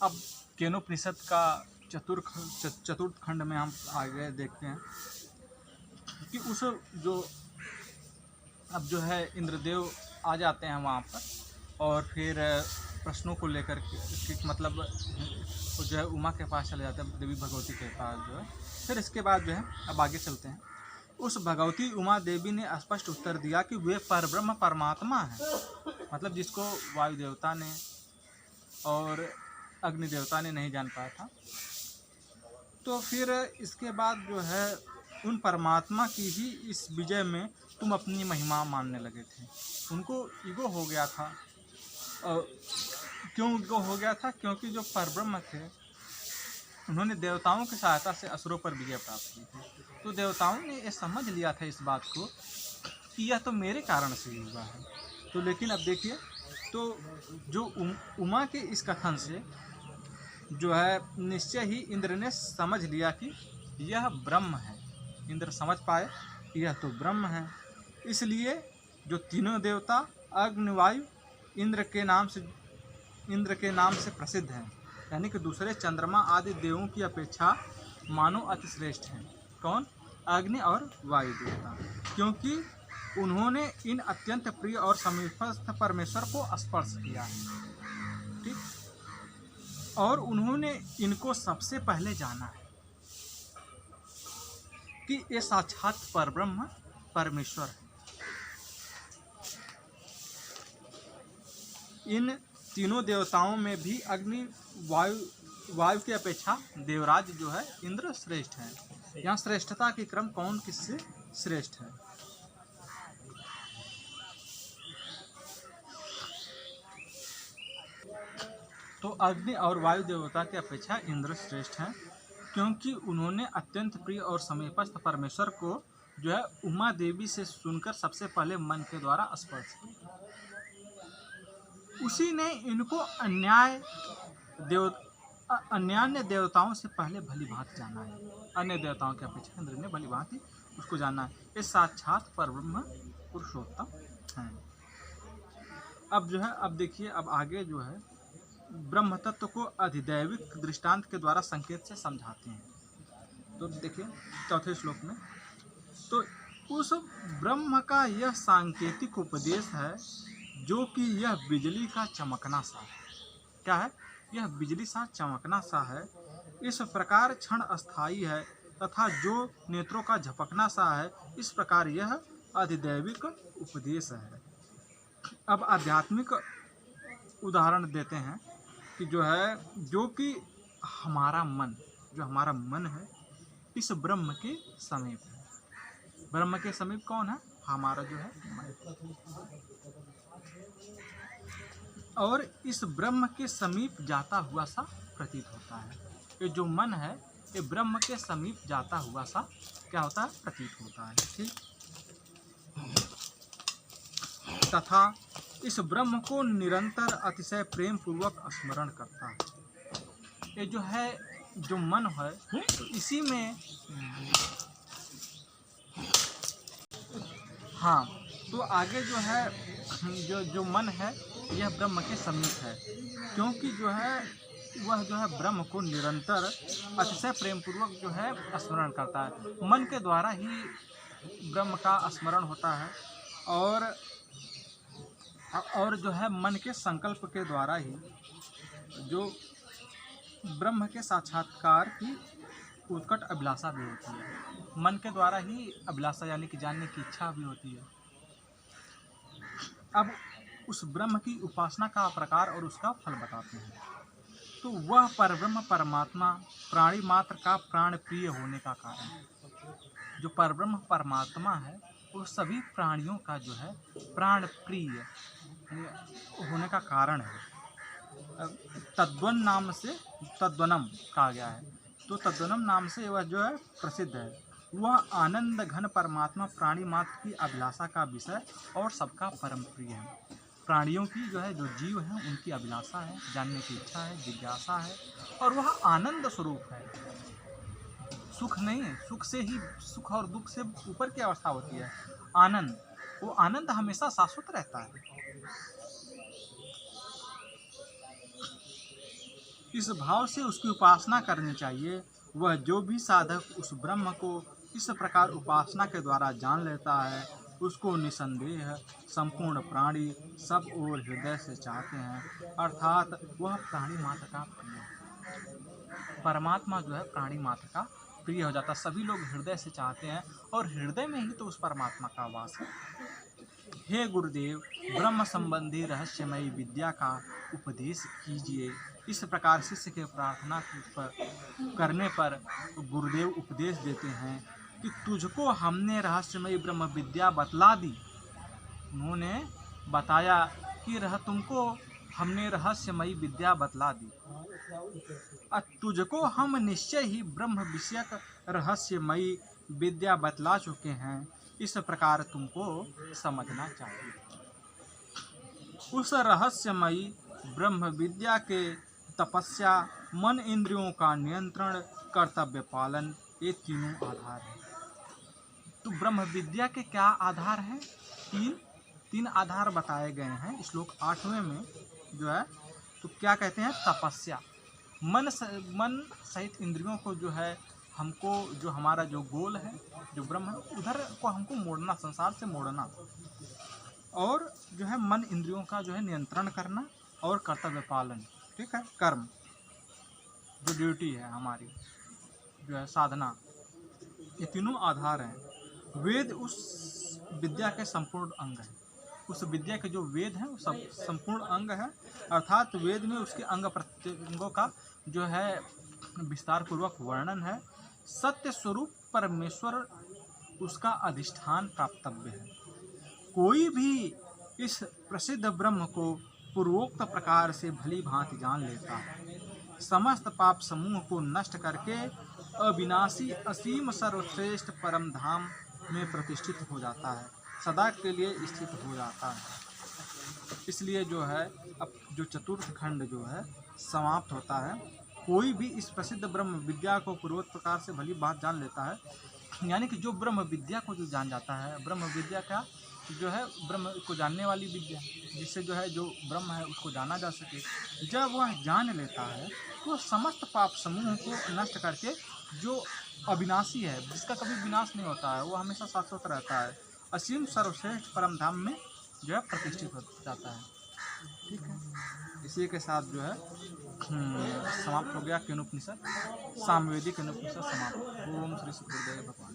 अब केनोपनिषद का चतुर्थ खंड में हम आगे देखते हैं कि उस जो अब जो है इंद्रदेव आ जाते हैं वहाँ पर और फिर प्रश्नों को लेकर के मतलब जो है उमा के पास चले जाते हैं, देवी भगवती के पास जो है। फिर इसके बाद जो है अब आगे चलते हैं। उस भगवती उमा देवी ने स्पष्ट उत्तर दिया कि वे परब्रह्म परमात्मा हैं, मतलब जिसको वायु देवता ने और अग्नि देवता ने नहीं जान पाया था। तो फिर इसके बाद जो है उन परमात्मा की ही इस विजय में तुम अपनी महिमा मानने लगे थे। उनको ईगो हो गया था। और क्यों ईगो हो गया था? क्योंकि जो परब्रह्म थे उन्होंने देवताओं की सहायता से असुरों पर विजय प्राप्त की थी। तो देवताओं ने ये समझ लिया था इस बात को कि यह तो मेरे कारण से ही हुआ है। तो लेकिन अब देखिए, तो जो उमा के इस कथन से जो है निश्चय ही इंद्र ने समझ लिया कि यह ब्रह्म है। इंद्र समझ पाए कि यह तो ब्रह्म है। इसलिए जो तीनों देवता अग्नि वायु इंद्र के नाम से प्रसिद्ध हैं, यानी कि दूसरे चंद्रमा आदि देवों की अपेक्षा मानो अतिश्रेष्ठ हैं। कौन? अग्नि और वायु देवता, क्योंकि उन्होंने इन अत्यंत प्रिय और समीपस्थ परमेश्वर को स्पर्श किया है। ठीक, और उन्होंने इनको सबसे पहले जाना है कि ये साक्षात परब्रह्म परमेश्वर है। इन तीनों देवताओं में भी अग्नि वायु की अपेक्षा देवराज जो है इंद्र श्रेष्ठ है। यहाँ श्रेष्ठता के क्रम कौन किससे श्रेष्ठ है? तो अग्नि और वायु देवता की अपेक्षा इंद्र श्रेष्ठ हैं, क्योंकि उन्होंने अत्यंत प्रिय और समीपस्थ परमेश्वर को जो है उमा देवी से सुनकर सबसे पहले मन के द्वारा स्पर्श किया। उसी ने इनको अन्यान्य देवताओं से पहले भली भांति जाना है। अन्य देवताओं की अपेक्षा इंद्र ने भली भांति उसको जाना है। ये साक्षात परब्रह्म पुरुषोत्तम है। अब जो है, अब देखिए, अब आगे जो है ब्रह्म तत्व को अधिदैविक दृष्टांत के द्वारा संकेत से समझाते हैं। तो देखिए चौथे श्लोक में, तो उस ब्रह्म का यह सांकेतिक उपदेश है जो कि यह बिजली का चमकना सा है। क्या है? यह बिजली सा चमकना सा है, इस प्रकार क्षण अस्थायी है, तथा जो नेत्रों का झपकना सा है, इस प्रकार यह अधिदैविक उपदेश है। अब आध्यात्मिक उदाहरण देते हैं कि जो कि हमारा मन है इस ब्रह्म के समीप है। ब्रह्म के समीप कौन है? हमारा जो है मन। और इस ब्रह्म के समीप जाता हुआ सा प्रतीत होता है। ये जो मन है ये ब्रह्म के समीप जाता हुआ सा क्या होता है? प्रतीत होता है। ठीक, तथा इस ब्रह्म को निरंतर अतिशय प्रेम पूर्वक स्मरण करता है। ये जो है जो मन है तो इसी में हाँ, तो आगे जो है जो मन है यह ब्रह्म के समीप है, क्योंकि जो है वह जो है ब्रह्म को निरंतर अतिशय प्रेम पूर्वक जो है स्मरण करता है। मन के द्वारा ही ब्रह्म का स्मरण होता है और जो है मन के संकल्प के द्वारा ही जो ब्रह्म के साक्षात्कार की उत्कट अभिलाषा भी होती है। मन के द्वारा ही अभिलाषा यानी कि जानने की इच्छा भी होती है। अब उस ब्रह्म की उपासना का प्रकार और उसका फल बताते हैं। तो वह परब्रह्म परमात्मा प्राणी मात्र का प्राण प्रिय होने का कारण है। जो परब्रह्म परमात्मा है वो सभी प्राणियों का जो है प्राण प्रिय होने का कारण है। तद्वन नाम से तद्वनम कहा गया है, तो तद्वनम नाम से वह जो है प्रसिद्ध है। वह आनंद घन परमात्मा प्राणी मात्र की अभिलाषा का विषय और सबका परम प्रिय है। प्राणियों की जो है जो जीव हैं उनकी अभिलाषा है, जानने की इच्छा है, जिज्ञासा है, और वह आनंद स्वरूप है। सुख नहीं है, सुख से ही सुख और दुख से ऊपर की अवस्था होती है आनंद। वो आनंद हमेशा शाश्वत रहता है। इस भाव से उसकी उपासना करनी चाहिए। वह जो भी साधक उस ब्रह्म को इस प्रकार उपासना के द्वारा जान लेता है, उसको निसंदेह संपूर्ण प्राणी सब और हृदय से चाहते हैं, अर्थात वह प्राणी मात्र का प्रिय, परमात्मा जो है प्राणी मात्र का प्रिय हो जाता है। सभी लोग हृदय से चाहते हैं और हृदय में ही तो उस परमात्मा का वास है। हे गुरुदेव, ब्रह्म संबंधी रहस्यमयी विद्या का उपदेश कीजिए। इस प्रकार शिष्य के प्रार्थना करने पर गुरुदेव उपदेश देते हैं कि तुझको हमने रहस्यमयी ब्रह्म विद्या बतला दी। उन्होंने बताया कि तुमको हमने रहस्यमयी विद्या बतला दी, तुझको हम निश्चय ही ब्रह्म विषयक रहस्यमयी विद्या बतला चुके हैं। इस प्रकार तुमको समझना चाहिए। उस रहस्यमयी ब्रह्म विद्या के तपस्या, मन इंद्रियों का नियंत्रण, कर्तव्य पालन, ये तीनों आधार हैं। तो ब्रह्म विद्या के क्या आधार हैं? तीन आधार बताए गए हैं श्लोक 8वें में जो है। तो क्या कहते हैं? तपस्या, मन सहित इंद्रियों को जो है हमको, जो हमारा जो गोल है, जो ब्रह्म है, उधर को हमको मोड़ना, संसार से मोड़ना, और जो है मन इंद्रियों का जो है नियंत्रण करना, और कर्तव्य पालन, ठीक है, कर्म जो ड्यूटी है हमारी, जो है साधना, ये तीनों आधार हैं। वेद उस विद्या के संपूर्ण अंग है। उस विद्या के जो वेद हैं वो सब संपूर्ण अंग है, अर्थात वेद में उसके अंग प्रत्यंगों का जो है विस्तार पूर्वक वर्णन है। सत्य स्वरूप परमेश्वर उसका अधिष्ठान प्राप्तव्य है। कोई भी इस प्रसिद्ध ब्रह्म को पूर्वोक्त प्रकार से भली भांति जान लेता है, समस्त पाप समूह को नष्ट करके अविनाशी असीम सर्वश्रेष्ठ परम धाम में प्रतिष्ठित हो जाता है, सदा के लिए स्थित हो जाता है। इसलिए जो है अब जो चतुर्थ खंड जो है समाप्त होता है। कोई भी इस प्रसिद्ध ब्रह्म विद्या को पूर्वोक्त प्रकार से भली बात जान लेता है, यानी कि जो ब्रह्म विद्या को जो जान जाता है, ब्रह्म विद्या का जो है ब्रह्म को जानने वाली विद्या, जिससे जो है जो ब्रह्म है उसको जाना जा सके, जब वह जान लेता है तो समस्त पाप समूह को नष्ट करके जो अविनाशी है, जिसका कभी विनाश नहीं होता है, वो हमेशा शाश्वत रहता है, असीम सर्वश्रेष्ठ परम धाम में जो है प्रतिष्ठित हो जाता है। ठीक है, इसी के साथ जो है समाप्त हो गया केनोपनिषद, सामवेदी केनोपनिषद समाप्त। ओम श्री गुरुदेव भगवान।